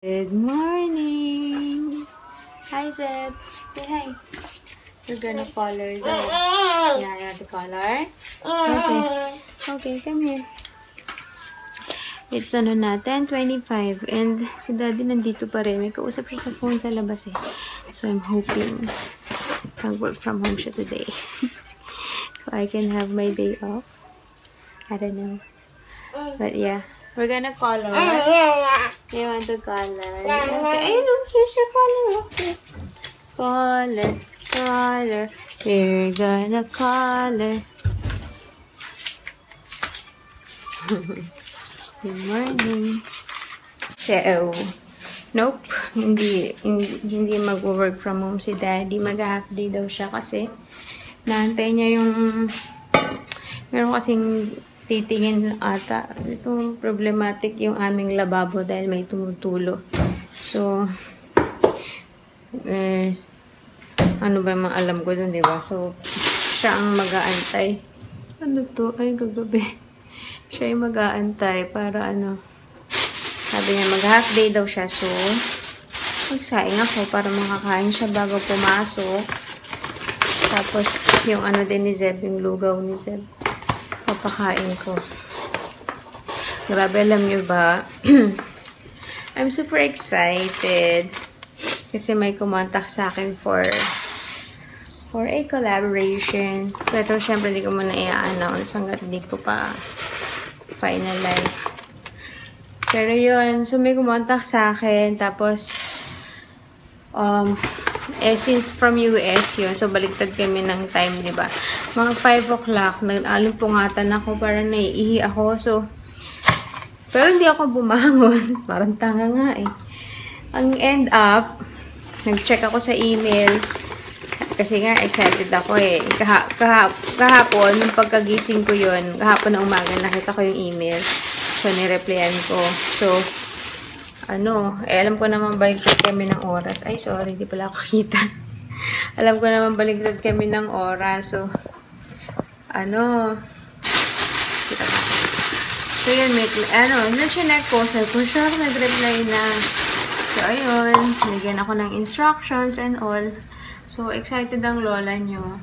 Good morning! Hi, Zed. Say hi. We're gonna color them. Yeah, you want to color? Okay. Okay, come here. It's ano na, 10:25 and si Daddy nandito pa rin. May kausap siya sa phone sa labas eh. So, I'm hoping mag-work from home siya today. So, I can have my day off. I don't know. But yeah. We're gonna color. You want to color? Okay. Ay, no. Here's your color. Okay. Color. Color. We're gonna color. Good morning. So, nope. Hindi mag-work from home si Daddy. Mag-half day daw siya kasi naantay niya yung meron kasing titingin ata. Ito, problematic yung aming lababo dahil may tumutulo. So, ano ba yung alam ko dun, diba? So, siya ang mag-aantay. Ano to? Ay, gagabi. Siya yung mag-aantay para ano. Sabi niya, mag-half day daw siya. So, magsaing ako para makakain siya bago pumasok. Tapos, yung ano din ni Zeb, yung lugaw ni Zeb. Papakain ko. Grabe, alam nyo ba? I'm super excited. Kasi may kumontak sa akin for a collaboration. Pero syempre, hindi ko muna i-announce hanggat hindi ko pa finalize. Pero yun, so may kumontak sa akin. Tapos, since from US yun, so baliktad kami ng time, di ba? Mga 5 o'clock, nag-alimpungatan ako, parang naiihi ako, so, pero hindi ako bumangon. Parang tanga nga eh. Ang end up, nag-check ako sa email, kasi nga, excited ako eh. Kahapon, nung pagkagising ko yun, kahapon na umaga, nakita ko yung email, so, nireplyan ko. So, alam ko naman baliktad kami ng oras. Ay, sorry, di pala ako kita. Alam ko naman baliktad kami ng oras. So, kita ba? So, yun, na-chinek ko. Sabi ko, siya, nag-reply na. So, ayun, nagyan ako ng instructions and all. So, excited ang lola nyo.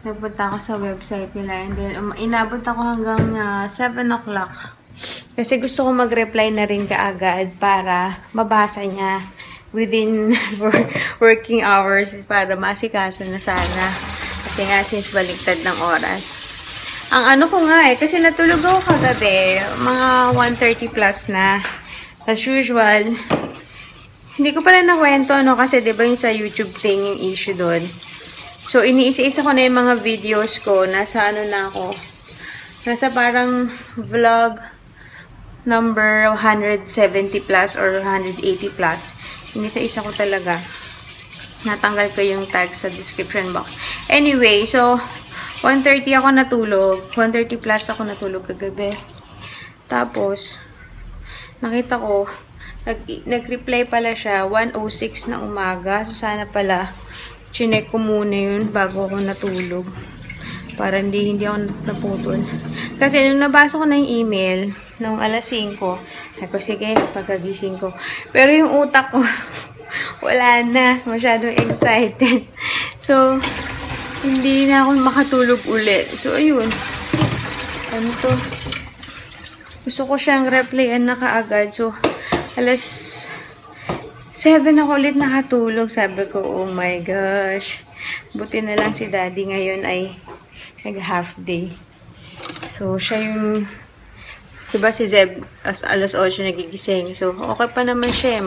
Nagpunta ako sa website nila. And then, inabot ako hanggang 7 o'clock. Kasi gusto ko mag-reply na rin kaagad para mabasa niya within working hours para masikaso na sana. Kasi nga, since baliktad ng oras. Ang ano ko nga eh, kasi natulog ako kagabi, mga 1:30 plus na. As usual, hindi ko pala nakwento, kasi diba yung sa YouTube thing, yung issue doon. So, iniisa-isa ko na yung mga videos ko, nasa na ako, nasa parang vlog number 170 plus or 180 plus. Inisa-isa ko talaga. Natanggal ko yung tag sa description box. Anyway, so, 1:30 ako natulog. 1:30 plus ako natulog kagabi. Tapos, nakita ko, nag-reply pala siya, 1:06 na umaga. So, sana pala, chinek ko muna yun bago ako natulog. Para hindi ako naputol. Kasi nung nabasa ko na yung email, nung alas 5, ako sige, pagkagising ko. Pero yung utak ko, wala na. Masyadong excited. So, hindi na ako makatulog ulit. So, ayun. Ano to? Gusto ko siyang replyan na kaagad. So, alas 7 ako ulit nakatulog. Sabi ko, oh my gosh. Buti na lang si Daddy ngayon ay nag-half day. So, siya yung diba si Zeb alas 8 nagigising. So, okay pa naman siya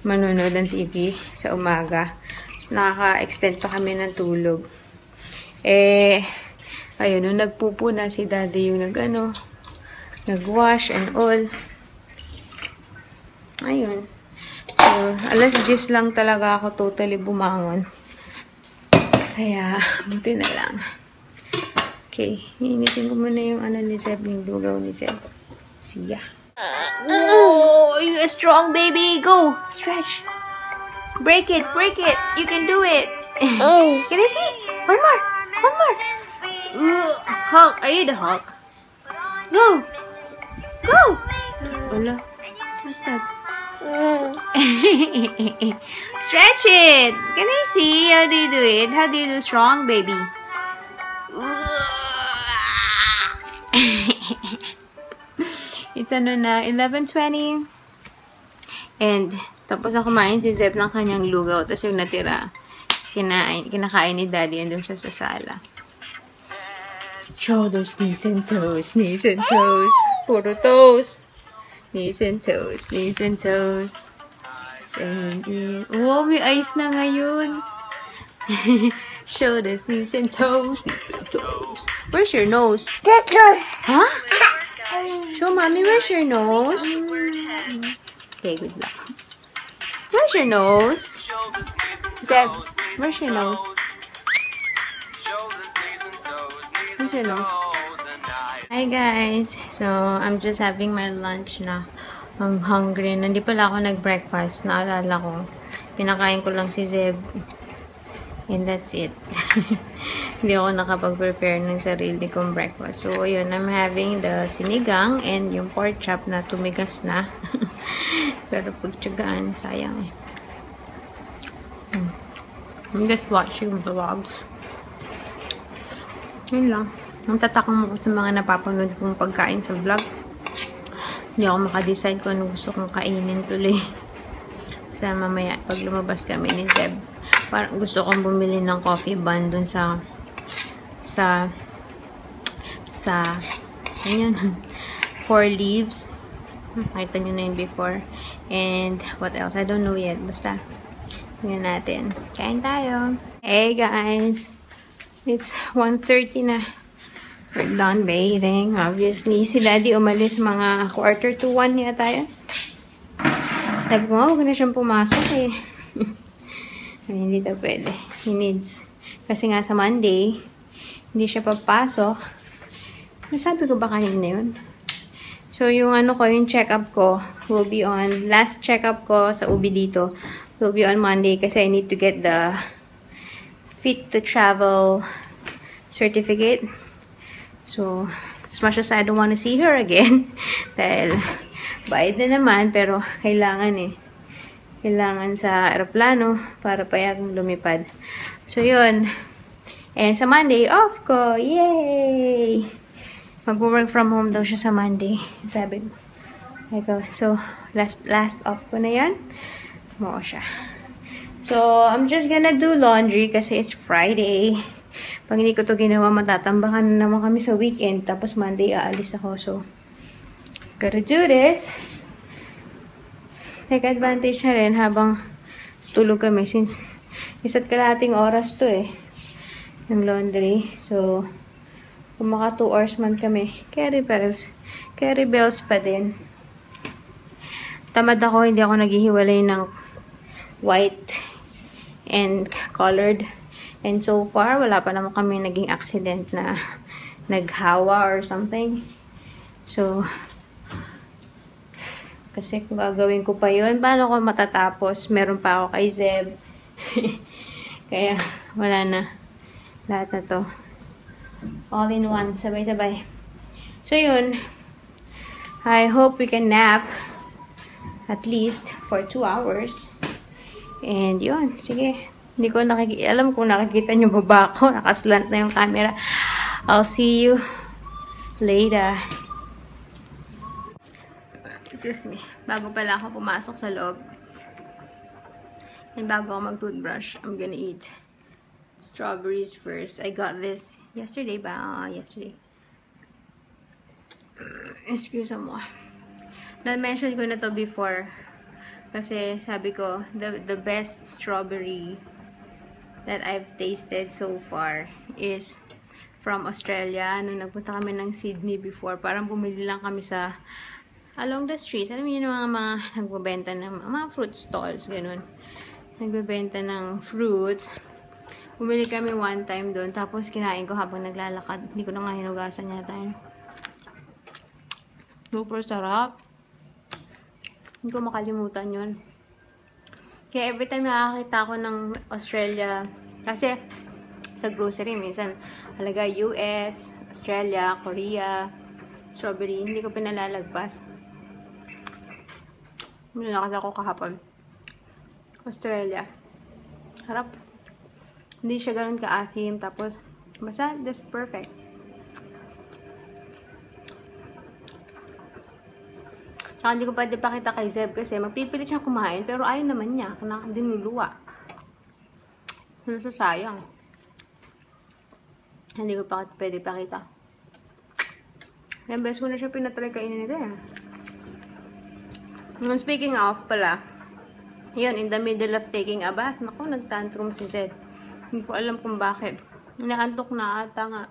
manonood ng TV sa umaga. So, nakaka-extend pa kami ng tulog. Ayun, nung nagpupo na si Daddy yung nag-wash and all. Ayun. So, alas 10 lang talaga ako totally bumangon. Kaya, buti na lang. Okay, hiinitin ko muna yung ni Zeb, yung lugaw ni Zeb. See ya. Oh, you a strong baby. Go, stretch. Break it, break it. You can do it. Can I see? One more. Hulk, are you the Hulk? Go. Go. Wala. What's that? Stretch it! Can I see? How do you do it? How do you do strong, baby? It's ano na, 11:20. And, tapos na kumain si Zeb ng kanyang lugaw. Tapos yung natira, kinakain ni Daddy. And doon siya sa sala. Shoulders, knees and toes. Knees and toes. Puro toes. Knees and toes. Knees and toes. And in. Oh, may ice na ngayon. Shoulders, knees and toes. Knees and toes. Where's your nose? Huh? Show mommy, where's your nose? Okay, good luck. Where's your nose? Zeb, where's your nose? Where's your nose? Hi guys! So, I'm just having my lunch na. I'm hungry. Hindi pala ako nag-breakfast. Naalala ko. Pinakain ko lang si Zeb. And that's it. Hindi ako nakapag-prepare ng sarili kong breakfast. So, yun. I'm having the sinigang and yung pork chop na tumigas na. Pero pagtsagaan, sayang eh. I'm just watching vlogs. Yun lang. Ang tatakang mo sa mga napapanood kong pagkain sa vlog. Hindi ako makadecide kung ano gusto kong kainin tuloy. Kasi mamaya, pag lumabas kami ni Zeb, parang gusto kong bumili ng coffee bun dun sa ayan, 4 Leaves. Nakita nyo na yun before. And, what else? I don't know yet. Basta, tingnan natin. Kain tayo. Hey, guys! It's 1:30 na. We're done bathing. Obviously, si Daddy umalis mga 1:45 yata tayo. Sabi ko, huwag na siyang pumasok eh. Hindi ito pwede. He needs. Kasi nga sa Monday, hindi siya papasok. Nasabi ko ba kanina yun? So, yung ano ko, yung check-up ko will be on, last check-up ko sa UB dito will be on Monday kasi I need to get the Fit to Travel certificate. So, as much as I don't want to see her again, dahil bayad na naman, pero kailangan eh. Kailangan sa aeroplano para payagang lumipad. So, yun. And sa Monday, off ko. Yay! Mag-work from home daw siya sa Monday. Sabi ko. So, last off ko na yan. Mo siya. So, I'm just gonna do laundry kasi it's Friday. Pag hindi ko to ginawa, matatambakan na naman kami sa weekend. Tapos Monday, aalis ako. So, gotta do this. Take advantage na rin habang tulog kami since isa't kalahating oras to eh. Yung laundry. So, kung maka 2 hours man kami, carry bells pa din. Tamad ako, hindi ako naghihiwalay ng white and colored. And so far, wala pa naman kami naging accident na naghawa or something. So, kasi kung gagawin ko pa yun, paano ko matatapos? Meron pa ako kay Zeb. Kaya, wala na. Lahat na to. All in one. Sabay-sabay. So, yun. I hope we can nap at least for 2 hours. And, yun. Sige. Hindi ko alam kung nakikita nyo baba ko. Nakaslant na yung camera. I'll see you later. Excuse me. Bago pala ako pumasok sa loob. And bago ako mag-toothbrush, I'm gonna eat strawberries first. I got this yesterday ba? Yesterday. Excuse mo. Na-mention ko na to before. Kasi sabi ko, the best strawberry that I've tasted so far is from Australia. Nung nagpunta kami ng Sydney before, parang bumili lang kami sa along the streets. Alam mo yun, mga nagbebenta ng mga fruit stalls, ganun. Nagbebenta ng fruits. Bumili kami one time doon. Tapos kinain ko habang naglalakad. Hindi ko na nga hinugasan yata yun. Super sarap. Hindi ko makalimutan yun. Kaya every time nakakita ko ng Australia, kasi sa grocery, minsan halaga US, Australia, Korea, strawberry, hindi ko pinalalagpas. Nilakas ako kahapon. Australia. Harap. Hindi siya ganun kaasim. Tapos, basta, that's perfect. Tsaka hindi ko pwede pakita kay Zeb kasi magpipilit siya kumain pero ayaw naman niya. Dinuluwa. Sayang. Hindi ko pwede pakita. Yan, best ko na siya pinatry kainin nito eh. Speaking of pala, yun, in the middle of taking a bath, naku, nagtantrum si Zed. Hindi ko alam kung bakit. Inaantok na ata nga.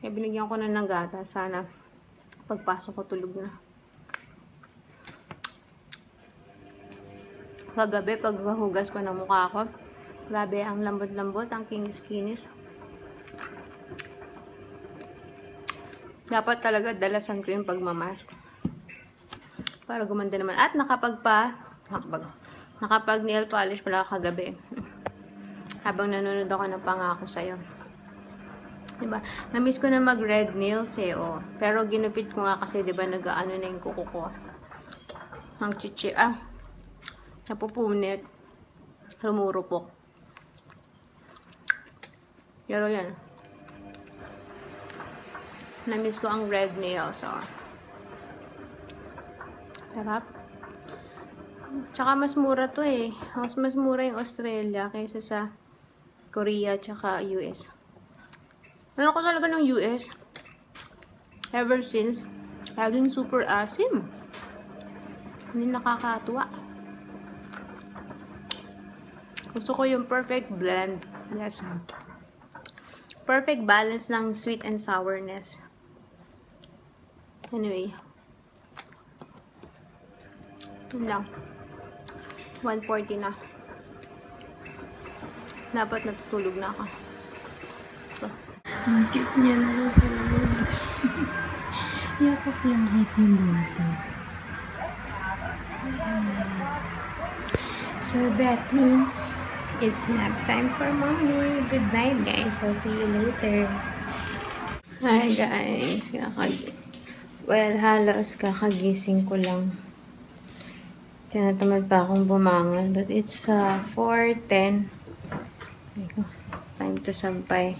Kaya binigyan ko na ng gata. Sana pagpasok ko tulog na. Kagabi, pag hugas ko ng mukha ko, grabe, ang lambot-lambot, ang kinis-kinis. Dapat talaga dalasan ko yung pagmamask. Para gumanda naman. At nakapag nail polish pala kagabi. Habang nanonood ako ng Pangako Sa'yo. Diba? Namiss ko na mag red nails eh, oh. Pero ginupit ko nga kasi, diba, nag-ano na yung kuko ko. Ang chichi, napupunit. Rumurupok. Pero yan. Namiss ko ang red nails, oh. Sarap. Tsaka mas mura to eh. Mas mura yung Australia kaysa sa Korea tsaka US. Ano ko talaga ng US? Ever since, laging super asim. Hindi nakakatuwa. Gusto ko yung perfect blend. Yes. Perfect balance ng sweet and sourness. Anyway. Yun lang. 1:40 na. Dapat natutulog na ako. Ang cute niya na natulog. Yakap lang kahit yung bata. So that means it's nap time for mommy. Good night, guys. I'll see you later. Hi, guys. Well, halos kakagising ko lang. Tinatamad pa akong bumangon. But it's 4:10. Time to sampay.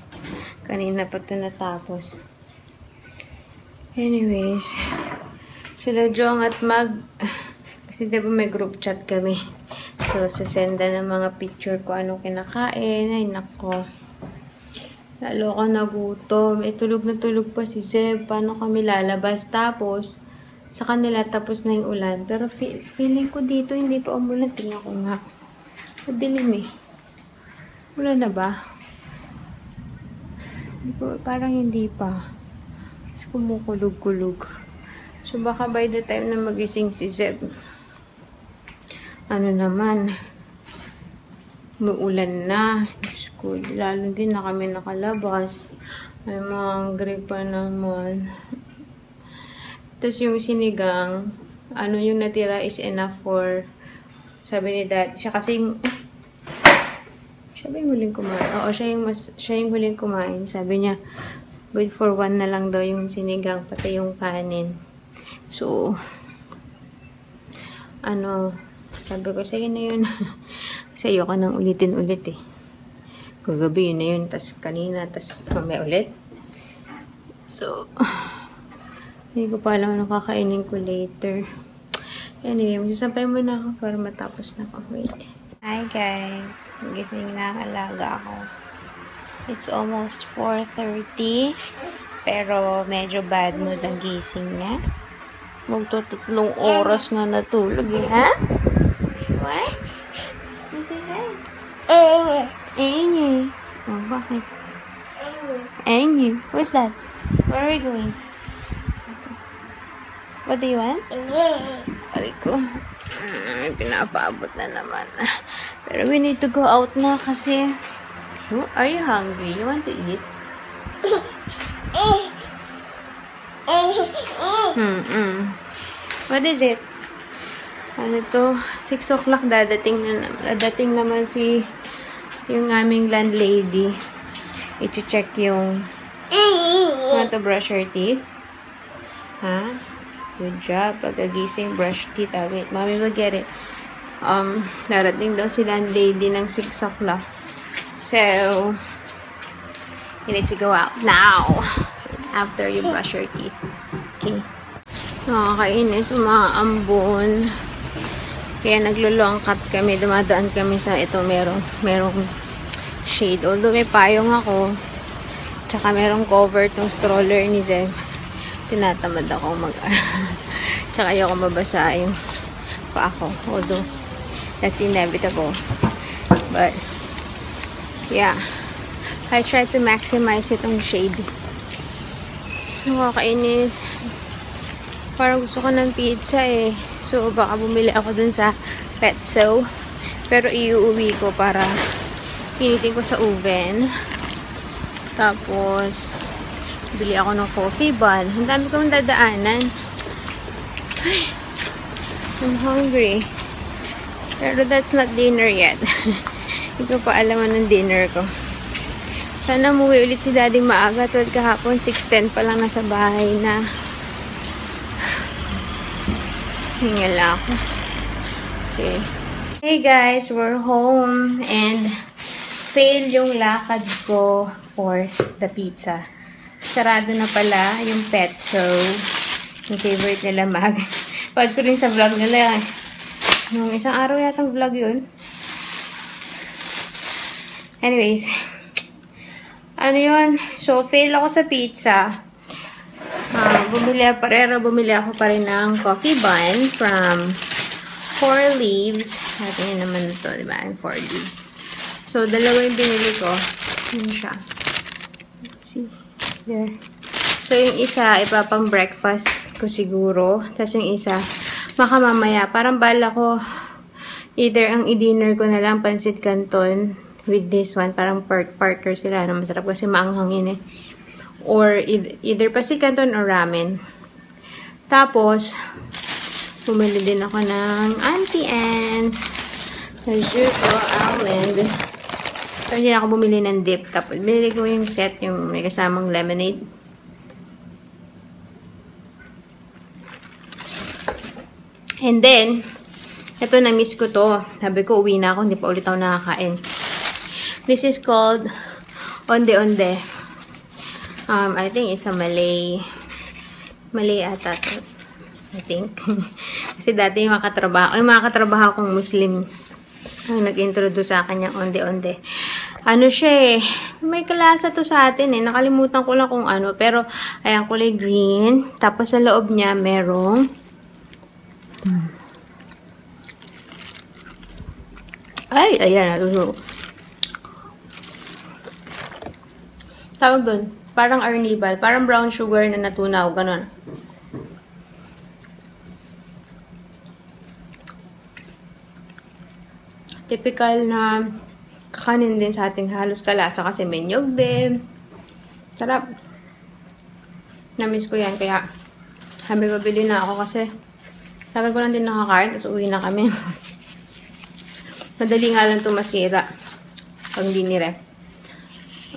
Kanina pa ito natapos. Anyways. Sila Jong at Mag. Kasi diba may group chat kami. So, sasenda ng mga picture ko anong kinakain. Ay, nako. Lalo ako nagutom. Tulog na tulog pa si Zeb. Paano kami lalabas? Tapos, sa kanila tapos na yung ulan. Pero feeling ko dito hindi pa umulan. Tingnan ko nga. Madilim eh. Ulan na ba? Parang hindi pa. Tapos kumukulog-kulog. So baka by the time na magising si Zeb, ano naman, may ulan na. Diyos ko, lalo din na kami nakalabas. May mga gripa naman. Tapos yung sinigang, ano yung natira is enough for, sabi ni Dad, siya kasing, siya ba yung huling kumain? Oo, siya yung huling kumain. Sabi niya, good for one na lang daw yung sinigang, pati yung kanin. So, sabi ko, sa'yo na yun. Kasi ayoko nang ulitin-ulit eh. Kagabi yun na yun, tas kanina, tas mamaya ulit. So, hindi ko pa alam ano kakainin ko later. Anyway, magsasampay muna ako para matapos na ako. Wait. Hi guys. Gising na alaga ako. It's almost 4:30. Pero medyo bad mood ang gising niya. Magtututlong oras nga natulog eh, ha? What? You say hi? Amy. Oh, bakit? Amy. What's that? Where are we going? What do you want? Aray ko. Pinapaabot na naman. Pero we need to go out na kasi. Oh, are you hungry? You want to eat? What is it? Ano to? 6 o'clock dadating naman yung aming landlady. I-check yung want to brush your teeth? Ha? Good job. Pagkagising, brush teeth. Wait, mommy will get it. Darating daw si landlady ng 6 o'clock. So, you need to go out now. After you brush your teeth. Okay. Nakakainis, umaambon. Kaya naglo-long cut kami. Dumadaan kami sa ito. Merong shade. Although may payong ako. Tsaka merong cover tong stroller ni Zeb. Tinatamad ako tsaka ayoko mabasa yung pa ako. Although, that's inevitable. But, yeah. I try to maximize itong shade. Nakakainis. Parang gusto ko ng pizza eh. So, baka bumili ako dun sa Petso. Pero iuwi ko para pinitin ko sa oven. Tapos, bili ako ng coffee bun. Ang dami kong dadaanan. Ay, I'm hungry. Pero that's not dinner yet. Hindi ko pa alam ng dinner ko. Sana umuwi ulit si Daddy maaga. Tulad kahapon, 6:10 pa lang nasa bahay na. Hingala ako. Okay. Hey guys, we're home. And fail yung lakad ko for the pizza. Sarado na pala yung Petso. Yung favorite nila Mag. Pag ko rin sa vlog nila. Nung isang araw yatang vlog yun. Anyways. Ano yun? So, fail ako sa pizza. Bumili ako pa rin ng coffee bun from 4 Leaves. Natin yun naman ito, diba? 4 Leaves. So, dalawa yung binili ko. Yun siya. See? There. So, yung isa, ipapang breakfast ko siguro. Tapos yung isa, makamamaya. Parang bala ko, either ang i-dinner ko na lang, pancit canton, with this one. Parang partner sila. Ano, masarap kasi maanghangin eh. Or, either pancit canton or ramen. Tapos, bumili din ako ng Auntie Anne's. Najuko, almond. So, hindi ako bumili ng dip. Tapos, binili ko yung set, yung may kasamang lemonade. And then, ito, na-miss ko to. Sabi ko, uwi na ako. Hindi pa ulit ako nakakain. This is called Onde Onde. I think it's a Malay ata to. I think. Kasi dati yung mga katrabaho kong Muslim ang nag-introduce sa akin yung Onde Onde. Ano siya eh. May kalasa to sa atin eh. Nakalimutan ko lang kung ano. Pero, ayan, kulay green. Tapos sa loob niya, merong ay, ayan. Natuturo. Tawag doon. Parang arnibal. Parang brown sugar na natunaw. Ganon. Typical na kakanin din sa ating halos kalasa kasi may nyog din. Sarap. Namiss ko yan. Kaya, sabi babili na ako kasi sabi ko lang din nakakain. Tapos uwi na kami. Madali nga lang ito masira. Pag hindi nirep.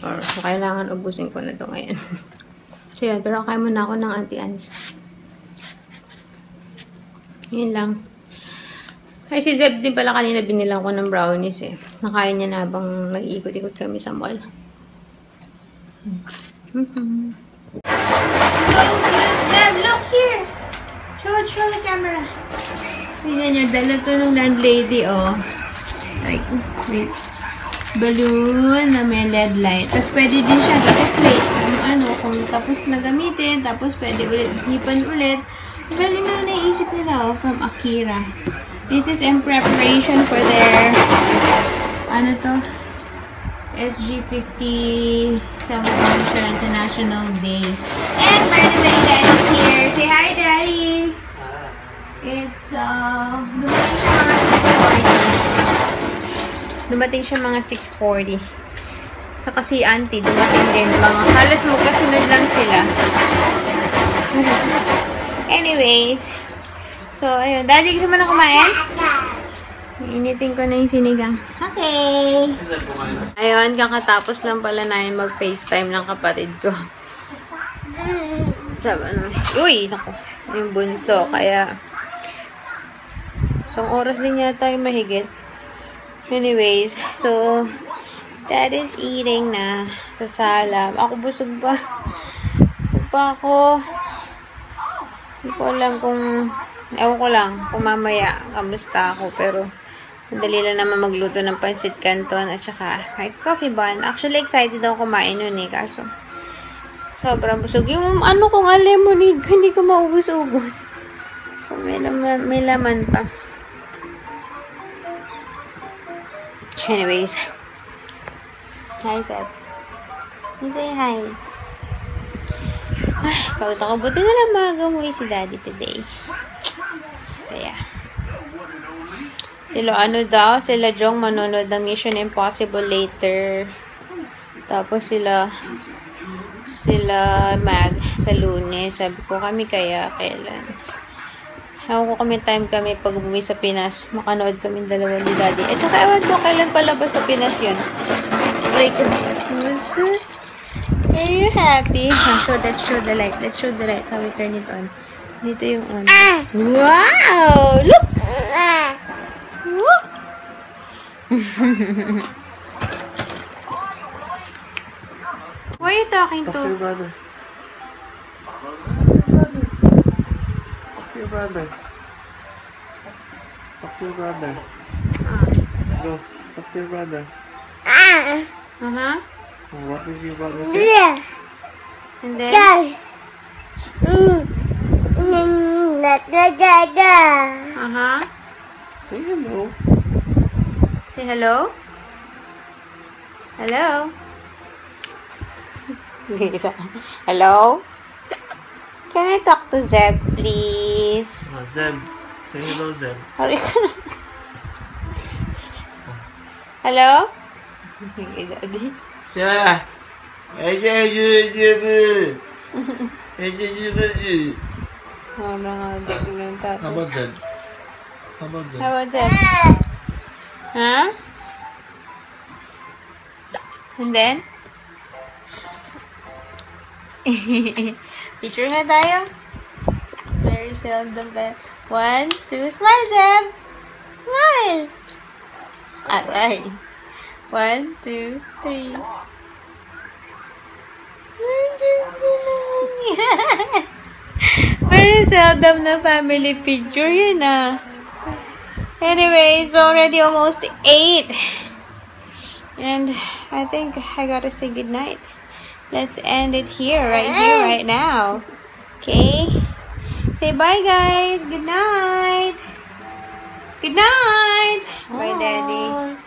Or, so, kailangan ubusin ko na ito ngayon. So, yan. Pero kaya muna ako ng Auntie Anne's. Yun lang. Ay, si Zeb din pala kanina binilang ko ng brownies eh. Nakain niya na habang nag-iikot-ikot kami sa mall. So good! Look here! Show the camera. Tingnan niyo, dala to ng landlady, oh. Like, wait. Balloon na may LED light. Tapos pwede din siya i-plate. Kung tapos na gamitin, tapos pwede ulit hipan ulit. Galing na naisip nila, oh, from Akira. This is in preparation for their, SG50 celebration sa National Day. And by the way, Daddy's here. Say hi, Daddy! Dumating siya mga 6:40. Saka si Auntie, dumating din. Halos magkasunod lang sila. Anyways, so, ayun. Daddy, gusto mo na kumain? Initin ko na yung sinigang. Okay. Ayun, kakatapos lang pala namin mag-FaceTime ng kapatid ko. Sabi, uy, naku. yung bunso. Kaya, isang oras din yata yung mahigit. Anyways, so, Dad is eating na sa sala. Ako busog pa. Busog pa ako. Hindi ko alam kung, ewan ko lang, kung mamaya, kamusta ako. Pero, madali lang naman magluto ng pancit canton at saka may coffee bun. Actually, excited ako kumain nun eh. Kaso, sobrang busog. Yung ano ko nga, lemonade, hindi ko maubos-ubos. May laman pa. Anyways. Hi, Seth. You say hi. Ay, pagod ako. Buti na lang magamuwi si Daddy today. So, yeah. Sila Jong manonood ng Mission Impossible later. Tapos sila Mag sa Lunes. Sabi ko kami kaya kailan. Ewan ko time kami pag umuwi sa Pinas. Makanood kami dalawa ni Daddy. At saka ewan ko kailan palabas sa Pinas yun. Like, Moses, are you happy? Let's show the light. How we turn it on. Dito yung on. Wow! Look! Look! Who are you talking to? Talk to your brother. Talk to your brother. Talk to your brother. Go. Talk to your brother. Uh-huh. What did your brother say? And then? Uh-huh. Say hello. Say hello? Hello? Hello? Can I talk to Zeb, please? Zeb. Say hello, Zeb. Hurry ka na. Hello? Yeah. Oh, How about Zeb? How about Zeb? How about Zeb? Huh? And then? Picture na tayo. Very seldom tayo. 1, 2, smile, Zeb! Smile! Aray. 1, 2, 3. Very seldom na family picture yun ah. Anyway, it's already almost 8. And I think I gotta say goodnight. Let's end it here, right now. Okay? Say bye, guys. Good night. Good night. Bye, Daddy.